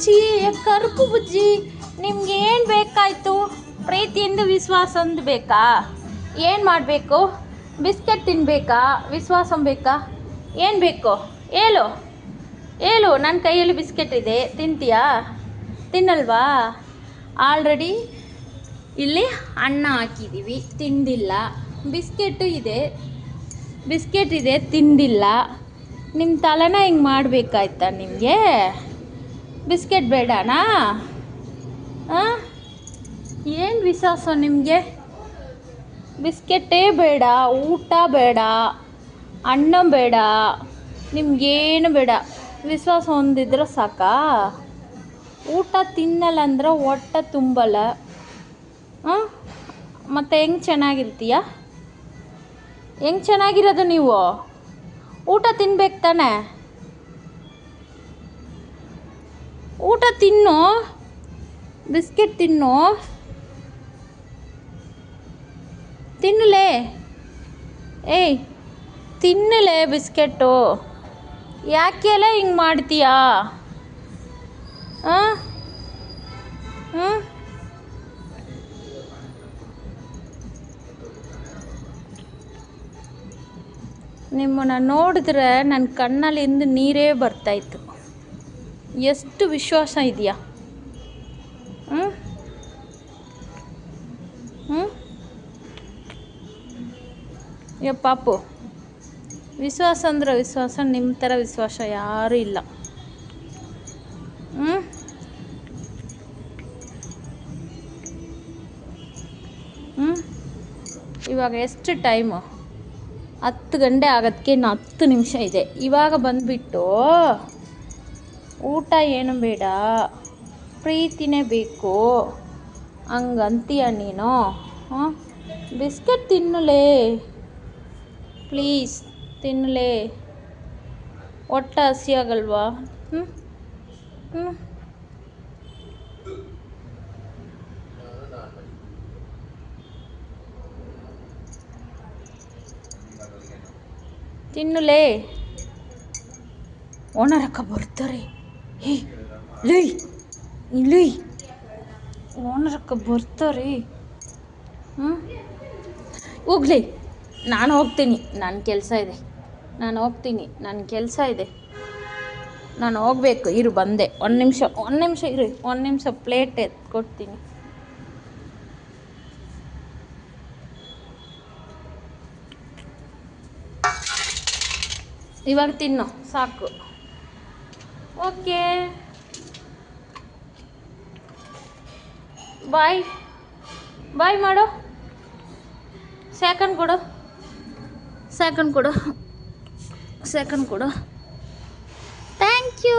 ಛೀ ಕರ್ಕು ಬುಜ್ಜಿ, ನಿಮ್ಗೆ ಏನು ಬೇಕಾಯಿತು? ಪ್ರೀತಿಯಿಂದ ವಿಶ್ವಾಸಂದು ಬೇಕಾ? ಏನು ಮಾಡಬೇಕು? ಬಿಸ್ಕೆಟ್ ತಿನ್ನಬೇಕಾ? ವಿಶ್ವಾಸ ಬೇಕಾ? ಏನು ಬೇಕು ಹೇಳು ಹೇಳು. ನನ್ನ ಕೈಯಲ್ಲಿ ಬಿಸ್ಕೆಟ್ ಇದೆ, ತಿಂತೀಯಾ? ತಿನ್ನಲ್ವಾ? ಆಲ್ರೆಡಿ ಇಲ್ಲಿ ಅನ್ನ ಹಾಕಿದ್ದೀವಿ, ತಿಂದಿಲ್ಲ. ಬಿಸ್ಕೆಟ್ ಇದೆ, ತಿಂದಿಲ್ಲ. ನಿಮ್ಮ ತಲೆನ ಹಿಂಗೆ ಮಾಡಬೇಕಾಯ್ತಾ ನಿಮಗೆ? ಬಿಸ್ಕೆಟ್ ಬೇಡನಾ? ಹಾಂ, ಏನು ವಿಶ್ವಾಸ ನಿಮಗೆ? ಬಿಸ್ಕೆಟೇ ಬೇಡ, ಊಟ ಬೇಡ, ಅನ್ನ ಬೇಡ, ನಿಮಗೇನು ಬೇಡ, ವಿಶ್ವಾಸ ಹೊಂದಿದ್ರೆ ಸಾಕಾ? ಊಟ ತಿನ್ನಲ್ಲ ಅಂದ್ರೆ ಹೊಟ್ಟೆ ತುಂಬಲ್ಲ. ಹಾಂ, ಮತ್ತು ಹೆಂಗೆ ಚೆನ್ನಾಗಿರ್ತೀಯ? ಹೆಂಗೆ ಚೆನ್ನಾಗಿರೋದು ನೀವು? ಊಟ ತಿನ್ಬೇಕು ತಾನೆ? ಊಟ ತಿನ್ನು, ಬಿಸ್ಕೆಟ್ ತಿನ್ನಲೇ. ಏಯ್, ತಿನ್ನಲೇ ಬಿಸ್ಕೆಟು. ಯಾಕೆಲ್ಲ ಹಿಂಗೆ ಮಾಡ್ತೀಯಾ? ಹಾಂ ಹ್ಞೂ ನಿಮ್ಮನ್ನು ನೋಡಿದ್ರೆ ನನ್ನ ಕಣ್ಣಲ್ಲಿಂದ ನೀರೇ ಬರ್ತಾಯಿತ್ತು. ಎಷ್ಟು ವಿಶ್ವಾಸ ಇದೆಯಾ? ಹ್ಞೂ ಹ್ಞೂ ಪಾಪು, ವಿಶ್ವಾಸ ಅಂದ್ರೆ ವಿಶ್ವಾಸ. ನಿಮ್ಮ ಥರ ವಿಶ್ವಾಸ ಯಾರೂ ಇಲ್ಲ. ಹ್ಞೂ ಹ್ಞೂ ಇವಾಗ ಎಷ್ಟು ಟೈಮು? 10 ಗಂಟೆ ಆಗೋದಕ್ಕೆ ಇನ್ನು 10 ನಿಮಿಷ ಇದೆ. ಇವಾಗ ಬಂದುಬಿಟ್ಟು ಊಟ ಏನು ಬೇಡ, ಪ್ರೀತಿನೇ ಬೇಕು ಹಂಗಂತೀಯ ನೀನು? ಹಾಂ, ಬಿಸ್ಕೆಟ್ ತಿನ್ನಲೇ ಪ್ಲೀಸ್, ತಿನ್ನಲೇ. ಹೊಟ್ಟೆ ಹಸಿ ಆಗಲ್ವಾ? ಹ್ಞೂ ಹ್ಞೂ ತಿನ್ನಲೇ. ಓನರಕ್ಕ ಬರ್ತಾರೆ. ಹೇ ಲೈ ಓನರಕ್ಕ ಬರ್ತಾರೆ. ಹ್ಞೂ ಹೋಗ್ಲಿ, ನಾನು ಹೋಗ್ತೀನಿ, ನನ್ನ ಕೆಲಸ ಇದೆ. ನಾನು ಹೋಗ್ತೀನಿ, ನನ್ನ ಕೆಲಸ ಇದೆ. ನಾನು ಹೋಗಬೇಕು. ಇರು, ಬಂದೆ. ಒಂದು ನಿಮಿಷ ಇರು. ಒಂದು ನಿಮಿಷ ಪ್ಲೇಟ್ ಕೊಡ್ತೀನಿ. ಇವಾಗ ತಿನ್ನು ಸಾಕು. ಓಕೆ, ಬಾಯ್ ಮಾಡು. ಸೆಕೆಂಡ್ ಕೊಡು. Thank you.